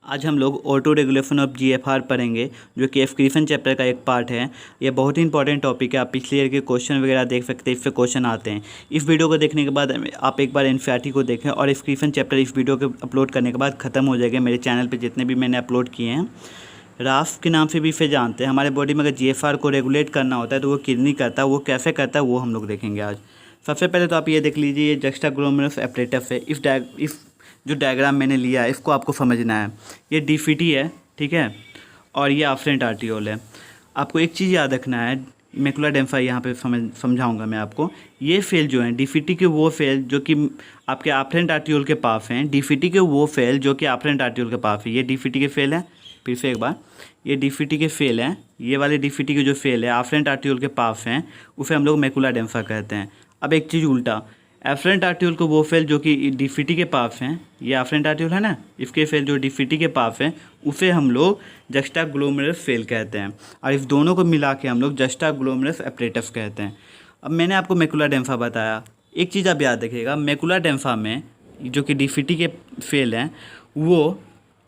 आज हम लोग ऑटो रेगुलेशन ऑफ जीएफआर पढ़ेंगे, जो कि एफक्रिएशन चैप्टर का एक पार्ट है। ये बहुत ही इंपॉर्टेंट टॉपिक है। आप पिछले ईयर के क्वेश्चन वगैरह देख सकते हैं, इस पे क्वेश्चन आते हैं। इस वीडियो को देखने के बाद आप एक बार एनसीईआरटी को देखें, और एफक्रिएशन चैप्टर इस वीडियो के अपलोड करने के बाद ख़त्म हो जाएगा। मेरे चैनल पर जितने भी मैंने अपलोड किए हैं, राफ के नाम से भी इसे जानते हैं। हमारे बॉडी में अगर जीएफआर को रेगुलेट करना होता है तो वो किडनी करता है। वो कैसे करता है वो हम लोग देखेंगे आज। सबसे पहले तो आप ये देख लीजिए, ये जस्टाग्लोमेरुलस एपरेटस है। इस जो डायग्राम मैंने लिया है इसको आपको समझना है। ये डीफीटी है, ठीक है, और ये आफ्रेंट आर्टियोल है। आपको एक चीज़ याद रखना है, मैकुला डेम्फा यहाँ पे समझाऊंगा मैं आपको। ये फेल जो हैं डीफीटी के, वो फेल जो कि आपके आफ्रेंट आर्टियोल के पास हैं। डीफीटी के वो फेल जो कि आफ्रेंट आर्टियोल के पास है। ये डीफीटी के फेल है। फिर से एक बार, ये डीफीटी के फेल हैं। ये वाले डीफीटी के जो फेल है आफ्रेंट आर्टियोल के पास हैं, उसे हम लोग मैकुला डेम्फा कहते हैं। अब एक चीज़ उल्टा, एफरेंट आर्टियोल को वो फेल जो कि डीफीटी के पास हैं, ये एफरेंट आर्टियोल है ना, इसके फेल जो डीफीटी के पास हैं उसे हम लोग जस्टाग्लोमेरुलस फेल कहते हैं। और इस दोनों को मिला के हम लोग जस्टाग्लोमेरुलस एपरेटस कहते हैं। अब मैंने आपको मैकुला डेम्फा बताया, एक चीज़ आप याद रखिएगा, मैकुला डेम्फा में जो कि डीफीटी के फेल हैं, वो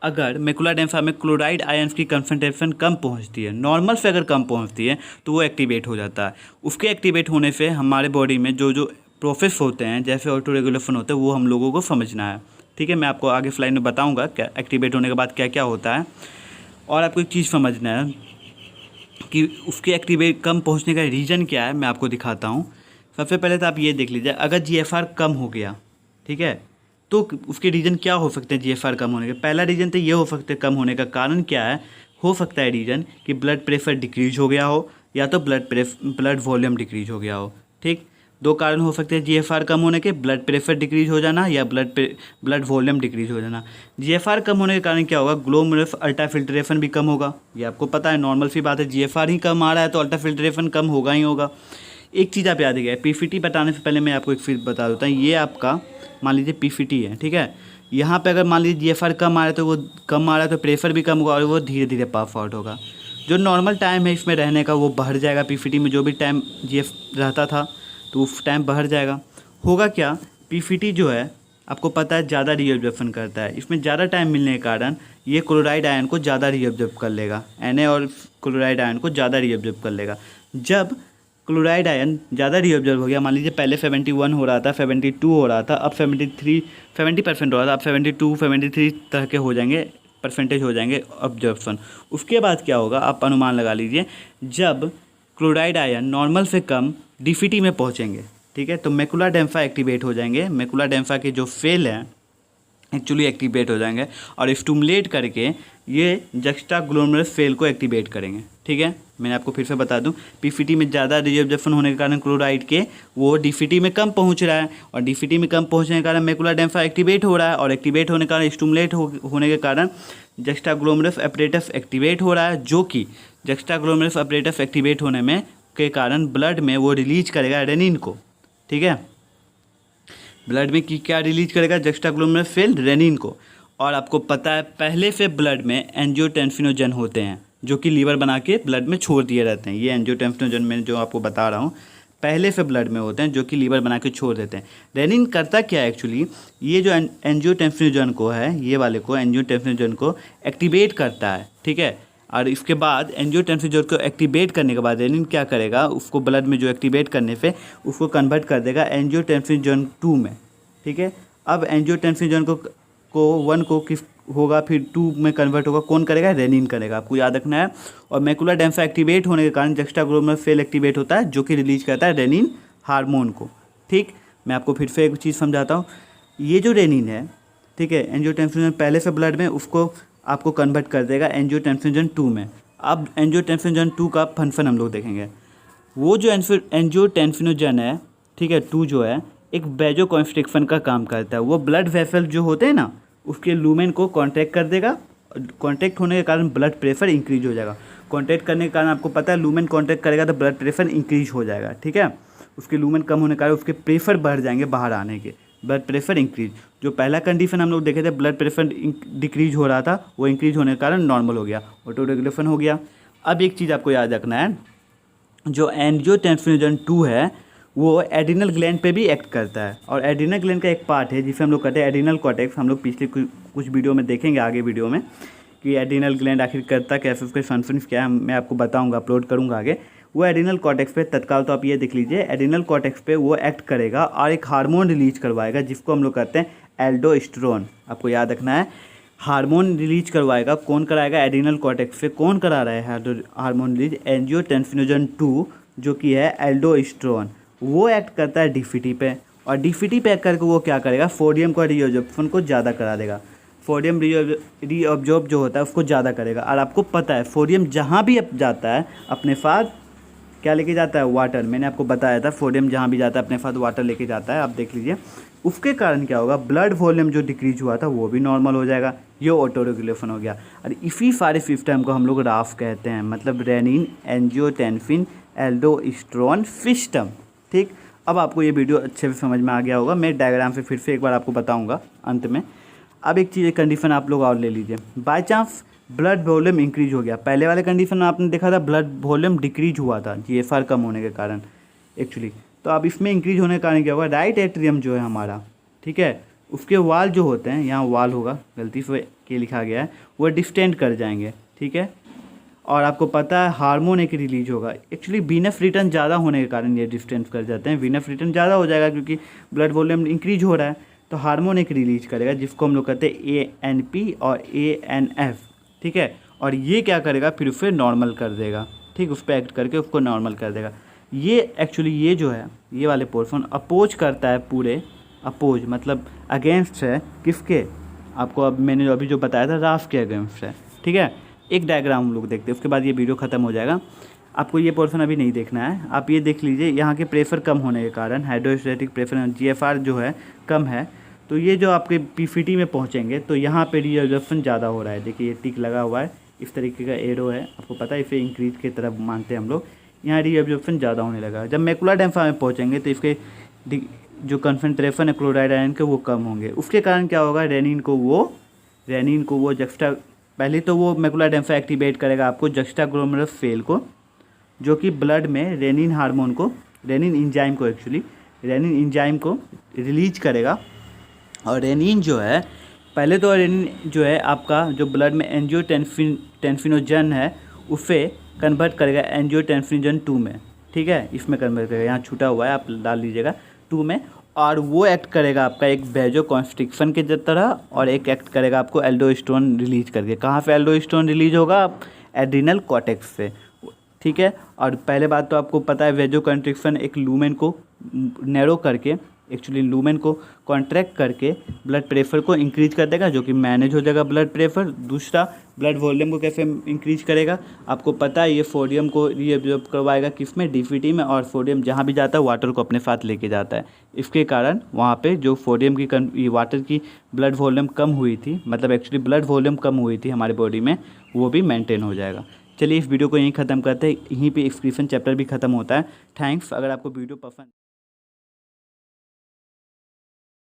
अगर मैकुला डेम्फा में क्लोराइड आयन्स की कंसंट्रेशन कम पहुंचती है, नॉर्मल से अगर कम पहुंचती है तो वो एक्टिवेट हो जाता है। उसके एक्टिवेट होने से हमारे बॉडी में जो जो प्रोसेस होते हैं, जैसे ऑटो रेगुलेशन होते हैं, वो हम लोगों को समझना है। ठीक है, मैं आपको आगे स्लाइड में बताऊंगा क्या एक्टिवेट होने के बाद क्या क्या होता है। और आपको एक चीज़ समझना है कि उसके एक्टिवेट कम पहुँचने का रीज़न क्या है, मैं आपको दिखाता हूँ। सबसे पहले तो आप ये देख लीजिए, अगर जीएफआर कम हो गया, ठीक है, तो उसके रीज़न क्या हो सकते हैं जीएफआर कम होने के। पहला रीज़न तो ये हो सकता है, कम होने का कारण क्या है, हो सकता है रीज़न कि ब्लड प्रेशर डिक्रीज हो गया हो, या तो ब्लड वॉल्यूम डिक्रीज हो गया हो। ठीक, दो कारण हो सकते हैं जीएफआर कम होने के, ब्लड प्रेशर डिक्रीज हो जाना या ब्लड वॉल्यूम डिक्रीज हो जाना। जीएफआर कम होने के कारण क्या होगा, ग्लोमेरुलस अल्ट्राफिल्ट्रेशन भी कम होगा। ये आपको पता है, नॉर्मल सी बात है, जीएफआर ही कम आ रहा है तो अल्ट्राफिल्ट्रेशन कम होगा ही होगा। एक चीज़ आप याद रखिए, पीफीटी बताने से पहले मैं आपको एक चीज़ बता देता हूँ। ये आपका मान लीजिए पीफीटी है, ठीक है। यहाँ पे अगर मान लीजिए जीएफआर कम आ रहा है तो वो कम आ रहा है तो प्रेशर भी कम होगा और वो धीरे धीरे पास आउट होगा। जो नॉर्मल टाइम है इसमें रहने का वो बढ़ जाएगा। पीफीटी में जो भी टाइम जीएफ रहता था तो उस टाइम बढ़ जाएगा। होगा क्या, पीफीटी जो है आपको पता है ज़्यादा रीअब्जॉर्प्शन करता है। इसमें ज़्यादा टाइम मिलने के कारण ये क्लोराइड आयन को ज़्यादा रीअब्जॉर्ब कर लेगा। Na और क्लोराइड आयन को ज़्यादा रीअब्जॉर्ब कर लेगा। जब क्लोराइड आयन ज़्यादा रीअब्जॉर्ब हो गया, मान लीजिए पहले 71 हो रहा था, 72 हो रहा था, अब 70% हो रहा था, अब 72 73 तरह के हो जाएंगे, परसेंटेज हो जाएंगे ऑब्जॉर्प्शन। उसके बाद क्या होगा, आप अनुमान लगा लीजिए, जब क्लोराइड आयन नॉर्मल से कम डीफीटी में पहुंचेंगे, ठीक है, तो मैकुला डेम्फा एक्टिवेट हो जाएंगे। मैकुला डेम्फा के जो फेल हैं एक्चुअली एक्टिवेट हो जाएंगे और स्टिमुलेट करके ये जस्टाग्लोमेरुलस फेल को एक्टिवेट करेंगे। ठीक है, मैंने आपको फिर से बता दूं, पीफीटी में ज़्यादा रीअब्जॉर्प्शन होने के कारण क्लोराइड के वो डीफीटी में कम पहुंच रहा है, और डीफीटी में कम पहुंचने के कारण मैकुला डेम्फा एक्टिवेट हो रहा है, और एक्टिवेट होने के कारण स्टिमुलेट होने के कारण जस्टाग्लोमेरुलस एपरेटस एक्टिवेट हो रहा है, जो कि जस्टाग्लोमेरुलस एपरेटस एक्टिवेट होने में के कारण ब्लड में वो रिलीज करेगा रेनिन को। ठीक है, ब्लड में क्या रिलीज करेगा, जस्टाग्लोमेरुलस फेल रेनिन को। और आपको पता है पहले से ब्लड में एंजियोटेंसिनोजन होते हैं जो कि लीवर बना के ब्लड में छोड़ दिए रहते हैं। ये एंजियोटेंसिनोजन मैं जो आपको बता रहा हूँ पहले से ब्लड में होते हैं जो कि लीवर बना के छोड़ देते हैं। रेनिन करता क्या है एक्चुअली, ये जो एंजियोटेंसिनोजन को है, ये वाले को एंजियोटेंसिनोजन को एक्टिवेट करता है। ठीक है, और इसके बाद एंजियोटेंसिनोजन को एक्टिवेट करने के बाद रेनिन क्या करेगा, उसको ब्लड में जो एक्टिवेट करने से उसको कन्वर्ट कर देगा एंजियोटेंसिनोजन 2 में। ठीक है, अब एंजियोटेंसिनोजन को 1 को किस होगा, फिर 2 में कन्वर्ट होगा, कौन करेगा, रेनिन करेगा, आपको याद रखना है। और मैकुला डेम्फा एक्टिवेट होने के कारण जस्टाग्लोमेरुलस फेल एक्टिवेट होता है जो कि रिलीज करता है रेनिन हार्मोन को। ठीक, मैं आपको फिर से एक चीज़ समझाता हूँ। ये जो रेनिन है, ठीक है, एंजियोटेंसिनोजन पहले से ब्लड में, उसको आपको कन्वर्ट कर देगा एंजियोटेंसिनोजन 2 में। अब एंजियोटेंसिनोजन 2 का फंक्शन हम लोग देखेंगे। वो जो एंजियोटेंसिनोजन है, ठीक है, 2 जो है एक वैसोकंस्ट्रिक्शन का काम करता है। वो ब्लड वेसल जो होते हैं ना, उसके लूमेन को कॉन्ट्रैक्ट कर देगा। कॉन्ट्रैक्ट होने के कारण ब्लड प्रेशर इंक्रीज हो जाएगा। कॉन्ट्रैक्ट करने के कारण आपको पता है लूमेन कॉन्ट्रैक्ट करेगा तो ब्लड प्रेशर इंक्रीज हो जाएगा। ठीक है, उसके लूमेन कम होने के कारण उसके प्रेशर बढ़ जाएंगे बाहर आने के, ब्लड प्रेशर इंक्रीज। जो पहला कंडीशन हम लोग देखे थे, ब्लड प्रेशर डिक्रीज हो रहा था, वो इंक्रीज होने के कारण नॉर्मल हो गया, ऑटो रेगुलेशन हो गया। अब एक चीज़ आपको याद रखना है, जो एंजियोटेंसिनोजन 2 है वो एड्रिनल ग्लैंड पे भी एक्ट करता है। और एड्रिनल ग्लैंड का एक पार्ट है जिसे हम लोग कहते हैं एड्रिनल कॉर्टेक्स। हम लोग पिछले कुछ वीडियो में देखेंगे आगे वीडियो में कि एड्रिनल ग्लैंड आखिर करता क्या है, उसके फंक्शंस क्या है, मैं आपको बताऊंगा, अपलोड करूंगा आगे। वो एड्रिनल कॉर्टेक्स पे तत्काल तो आप ये देख लीजिए, एड्रिनल कॉर्टेक्स पे वो एक्ट करेगा और एक हार्मोन रिलीज करवाएगा जिसको हम लोग कहते हैं एल्डोस्टेरोन। आपको याद रखना है, हार्मोन रिलीज करवाएगा। कौन कराएगा? एड्रिनल कॉर्टेक्स पे कौन करा रहा है हार्मोन रिलीज? एंजियोटेंसिनोजन 2 जो कि है एल्डोस्टेरोन, वो एक्ट करता है डीफीटी पे। और डीफीटी पे एक्ट करके वो क्या करेगा? सोडियम का रीअब्जॉर्प्शन को ज़्यादा करा देगा। सोडियम रीअब्जॉर्ब जो होता है उसको ज़्यादा करेगा। और आपको पता है सोडियम जहाँ भी जाता है अपने साथ क्या लेके जाता है? वाटर। मैंने आपको बताया था सोडियम जहाँ भी जाता है अपने साथ वाटर लेके जाता है। आप देख लीजिए उसके कारण क्या होगा? ब्लड वॉल्यूम जो डिक्रीज हुआ था वो भी नॉर्मल हो जाएगा। ये ऑटो रेगुलेशन हो गया। और इसी सारे सिस्टम को हम लोग राफ कहते हैं, मतलब रेनिन एंजियोटेंसिन एल्डोस्टेरोन सिस्टम। ठीक, अब आपको ये वीडियो अच्छे से समझ में आ गया होगा। मैं डायग्राम से फिर से एक बार आपको बताऊंगा अंत में। अब एक चीज़, कंडीशन आप लोग और ले लीजिए। By chance blood volume increase हो गया। पहले वाले कंडीशन में आपने देखा था ब्लड वॉल्यूम डिक्रीज हुआ था GFR कम होने के कारण एक्चुअली। तो अब इसमें इंक्रीज होने के कारण क्या होगा? राइट एट्रियम जो है हमारा, ठीक है, उसके वाल जो होते हैं, यहाँ वाल होगा, गलती से के लिखा गया है, वो डिस्टेंड कर जाएंगे। ठीक है, और आपको पता है हार्मोन एक रिलीज होगा। एक्चुअली वीनस रिटर्न ज़्यादा होने के कारण ये डिस्टेंस कर जाते हैं। वीनस रिटर्न ज़्यादा हो जाएगा क्योंकि ब्लड वॉल्यूम इंक्रीज हो रहा है, तो हार्मोन एक रिलीज करेगा जिसको हम लोग कहते हैं ANP और ANF। ठीक है, और ये क्या करेगा? फिर उसे नॉर्मल कर देगा। ठीक, उस पर एक्ट करके उसको नॉर्मल कर देगा। ये एक्चुअली ये जो है ये वाले पोर्शन अपोज करता है, पूरे अपोज मतलब अगेंस्ट है किसके? आपको अब मैंने अभी जो बताया था राफ के अगेंस्ट है। ठीक है, एक डायग्राम हम लोग देखते हैं, उसके बाद ये वीडियो ख़त्म हो जाएगा। आपको ये पोर्शन अभी नहीं देखना है। आप ये देख लीजिए, यहाँ के प्रेशर कम होने के कारण हाइड्रोस्टैटिक प्रेशर GFR जो है कम है, तो ये जो आपके PCT में पहुँचेंगे तो यहाँ पे रीअब्जॉर्प्शन ज़्यादा हो रहा है। देखिए ये टिक लगा हुआ है, इस तरीके का एरो है, आपको पता है, इसे इंक्रीज की तरफ मानते हैं हम लोग। यहाँ रीअब्जॉर्प्शन ज़्यादा होने लगा। जब मैकुलर एडेमा में पहुँचेंगे तो इसके जो कंसंट्रेशन है क्लोराइड आयन के वो कम होंगे। उसके कारण क्या होगा? रेनिन को वो जक्स्टा, पहले तो वो मैकुलर एडेमा एक्टिवेट करेगा आपको जक्स्टाग्लोमेरुलस सेल को, जो कि ब्लड में रेनिन हार्मोन को, रेनिन इंजाइम को रिलीज करेगा। और रेनिन जो है, पहले तो रेनिन जो है आपका जो ब्लड में एंजियोटेंसिनोजन है उसे कन्वर्ट करेगा एंजियोटेंसिनोजन 2 में। ठीक है, इसमें कन्वर्ट करेगा, यहाँ छूटा हुआ है आप डाल लीजिएगा 2 में। और वो एक्ट करेगा आपका एक वेजोकॉन्स्ट्रिक्शन के तरह, और एक एक्ट करेगा आपको एल्डोस्टेरोन रिलीज करके। कहाँ से एल्डोस्टेरोन रिलीज होगा? आप एड्रिनल कॉर्टेक्स से। ठीक है, और पहले बात तो आपको पता है वेजोकॉन्स्ट्रिक्शन एक लूमेन को नैरो करके, एक्चुअली लूमेन को कॉन्ट्रैक्ट करके ब्लड प्रेशर को इंक्रीज कर देगा, जो कि मैनेज हो जाएगा ब्लड प्रेशर। दूसरा, ब्लड वॉल्यूम को कैसे इंक्रीज करेगा? आपको पता है ये सोडियम को रीअब्जॉर्ब करवाएगा किसमें? DFT में। और सोडियम जहाँ भी जाता है वाटर को अपने साथ लेके जाता है। इसके कारण वहाँ पे जो सोडियम की वाटर की ब्लड वॉल्यूम कम हुई थी, मतलब एक्चुअली ब्लड वॉल्यूम कम हुई थी हमारे बॉडी में, वो भी मेंटेन हो जाएगा। चलिए इस वीडियो को यहीं ख़त्म करते हैं। यहीं पे एक्सक्रीशन चैप्टर भी ख़त्म होता है। थैंक्स। अगर आपको वीडियो पसंद